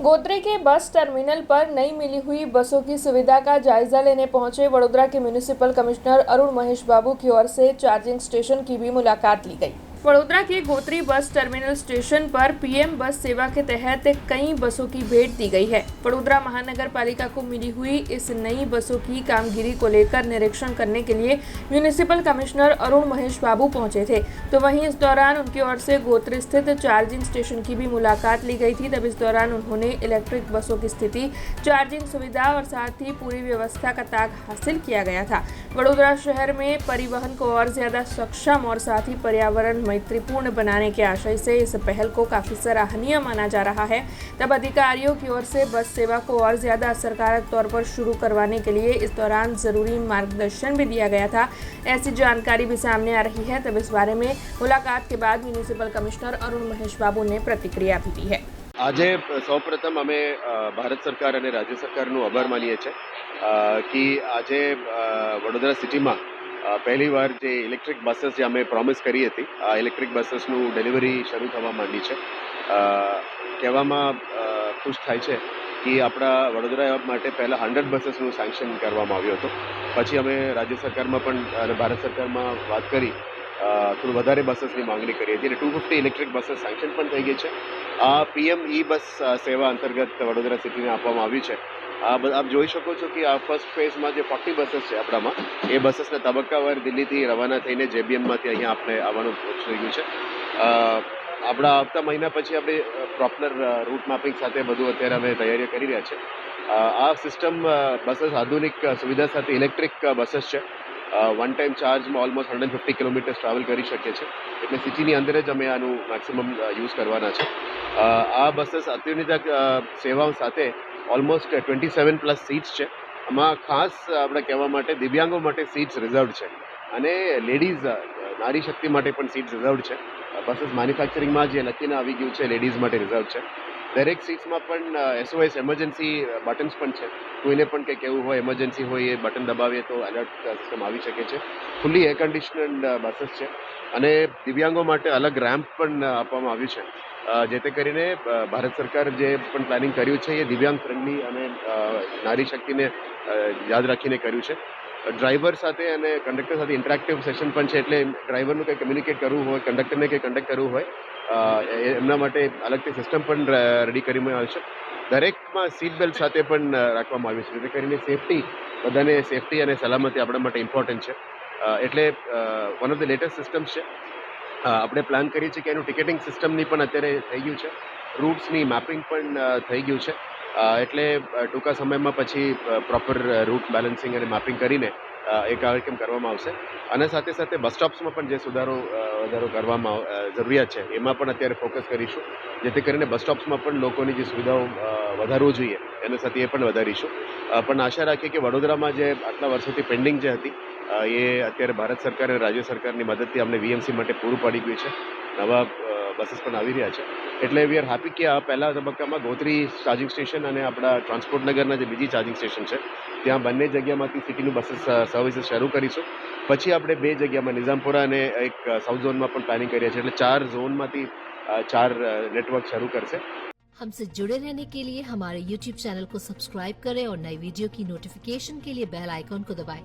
गोत्री के bus terminal पर नई मिली हुई बसों की सुविधा का जायजा लेने पहुंचे वडोदरा के म्युनिसिपल कमिश्नर अरुण महेश बाबू की ओर से चार्जिंग स्टेशन की भी मुलाकात ली गई। वडोदरा के गोत्री बस टर्मिनल स्टेशन पर पीएम बस सेवा के तहत कई बसों की भेंट दी गई है। वडोदरा महानगर पालिका को मिली हुई इस नई बसों की कामगिरी को लेकर निरीक्षण करने के लिए म्युनिसिपल कमिश्नर अरुण महेश बाबू पहुंचे थे, तो वहीं इस दौरान उनकी ओर से गोत्री स्थित चार्जिंग स्टेशन की भी मुलाकात ली गई थी। तब इस दौरान उन्होंने इलेक्ट्रिक बसों की स्थिति, चार्जिंग सुविधा और साथ ही पूरी व्यवस्था का ताग हासिल किया गया था। वडोदरा शहर में परिवहन को और ज्यादा सक्षम और साथ ही पर्यावरण मैत्रीपूर्ण बनाने के आशय से इस पहल को काफी सराहनीय माना जा रहा है। तब अधिकारियों की ओर से बस सेवा को और ज्यादा असरकारक तौर पर शुरू करवाने के लिए इस दौरान जरूरी मार्गदर्शन भी दिया गया था। ऐसी जानकारी भी सामने आ रही है। तब इस बारे में मुलाकात के बाद म्युनिसिपल कमिश्नर अरुण महेश बाबू ने प्रतिक्रिया भी दी है। આજે સૌપ્રથમ અમે ભારત સરકાર અને રાજ્ય સરકારનો આભાર માનીએ છીએ કે આજે વડોદરા સિટીમાં પહેલીવાર જે ઇલેક્ટ્રિક બસીસ જે અમે પ્રોમિસ કરી હતી આ ઇલેક્ટ્રિક બસીસનું ડિલિવરી શરૂ થવા માંડી છે। કહેવામાં ખુશ થાય છે કે આપણા વડોદરા માટે પહેલાં 100 બસીસનું સેન્કશન કરવામાં આવ્યું હતું, પછી અમે રાજ્ય સરકારમાં પણ અને ભારત સરકારમાં વાત કરી થોડું વધારે બસીસની માગણી કરી હતી એટલે 250 ઇલેક્ટ્રિક બસીસ સેન્કશન પણ થઈ ગઈ છે। આ પીએમ ઈ બસ સેવા અંતર્ગત વડોદરા સિટીને આપવામાં આવી છે। આપ જોઈ શકો છો કે આ ફર્સ્ટ ફેઝમાં જે 40 બસીસ છે આપણામાં એ બસીસને તબક્કાવાર દિલ્હીથી રવાના થઈને જેબીએમમાંથી અહીંયા આપણે આવવાનું થઈ ગયું છે। આપણા આવતા મહિના પછી આપણે પ્રોપર રૂટ મેપિંગ સાથે બધું અત્યારે અમે તૈયારીઓ કરી રહ્યા છે। આ સિસ્ટમ બસીસ આધુનિક સુવિધા સાથે ઇલેક્ટ્રિક બસીસ છે। વન ટાઈમ ચાર્જમાં ઓલમોસ્ટ 150 કિલોમીટર્સ ટ્રાવેલ કરી શકીએ છીએ, એટલે સિટીની અંદર જ અમે આનું મેક્સિમમ યુઝ કરવાના છે। આ બસીસ અત્યાધુનિક સેવાઓ સાથે ઓલમોસ્ટ 27 પ્લસ સીટ્સ છે। આમાં ખાસ આપણે કહેવા માટે દિવ્યાંગો માટે સીટ્સ રિઝર્વડ છે અને લેડીઝ નારી શક્તિ માટે પણ સીટ્સ રિઝર્વડ છે। બસીસ મેન્યુફેક્ચરિંગમાં જે લખીને આવી ગયું છે લેડીઝ માટે રિઝર્વ છે। દરેક સીટ્સમાં પણ SOS એમરજન્સી બટન્સ પણ છે, કોઈને પણ કંઈક એવું હોય એમરજન્સી હોય એ બટન દબાવીએ તો એલર્ટ સિસ્ટમ આવી શકે છે। ફૂલ્લી એર કન્ડિશનડ બસીસ છે અને દિવ્યાંગો માટે અલગ રેમ્પ પણ આપવામાં આવ્યું છે, જેથી કરીને ભારત સરકાર જે પણ પ્લાનિંગ કર્યું છે એ દિવ્યાંગ ફ્રેન્ડલી અને નારી શક્તિને યાદ રાખીને કર્યું છે। ડ્રાઈવર સાથે અને કંડક્ટર સાથે ઇન્ટરેક્ટિવ સેશન પણ છે, એટલે ડ્રાઈવરનું કંઈ કમ્યુનિકેટ કરવું હોય, કંડક્ટરને કંઈ કંડક્ટ કરવું હોય એમના માટે અલગથી સિસ્ટમ પણ રેડી કરવામાં આવી છે। દરેકમાં સીટ બેલ્ટ સાથે પણ રાખવામાં આવ્યું છે, જેથી કરીને બધાને સેફટી અને સલામતી આપણા માટે ઇમ્પોર્ટન્ટ છે। એટલે one of the latest systems છે। આપણે પ્લાન કરીએ છીએ કે એનું ટિકિટિંગ સિસ્ટમની પણ અત્યારે થઈ ગયું છે, રૂટ્સની મેપિંગ પણ થઈ ગયું છે, એટલે ટૂંકા સમયમાં પછી પ્રોપર રૂટ બેલેન્સિંગ અને મેપિંગ કરીને એ કાર્યક્રમ કરવામાં આવશે। અને સાથે સાથે બસ સ્ટોપ્સમાં પણ જે વધારો કરવામાં જરૂરિયાત છે એમાં પણ અત્યારે ફોકસ કરીશું, જેથી કરીને બસ સ્ટોપ્સમાં પણ લોકોની જે સુવિધાઓ વધારવું જોઈએ એના સાથે એ પણ વધારીશું। પણ આશા રાખીએ કે વડોદરામાં જે આટલા વર્ષોથી પેન્ડિંગ જે હતી એ અત્યારે ભારત સરકાર અને રાજ્ય સરકારની મદદથી અમને વીએમસી માટે પૂરું પાડી ગયું છે। નવા બસીસ પણ આવી રહ્યા છે, એટલે વી આર હેપી કે આ પહેલા તબક્કામાં ગોત્રી ચાર્જિંગ સ્ટેશન અને આપણા ટ્રાન્સપોર્ટ નગરના જે બીજી ચાર્જિંગ સ્ટેશન છે ત્યાં બંને જગ્યામાંથી સિટીનું બસીસ સર્વિસીસ શરૂ કરીશું। પછી આપણે 2 જગ્યામાં નિઝામપુરા અને એક સાઉથ ઝોનમાં પણ પ્લાનિંગ કરીએ છીએ, એટલે 4 ઝોનમાંથી 4 नेटवर्क शुरू कर से। हमसे जुड़े रहने के लिए हमारे YouTube चैनल को सब्सक्राइब करें और नई वीडियो की नोटिफिकेशन के लिए बेल आइकॉन को दबाएं।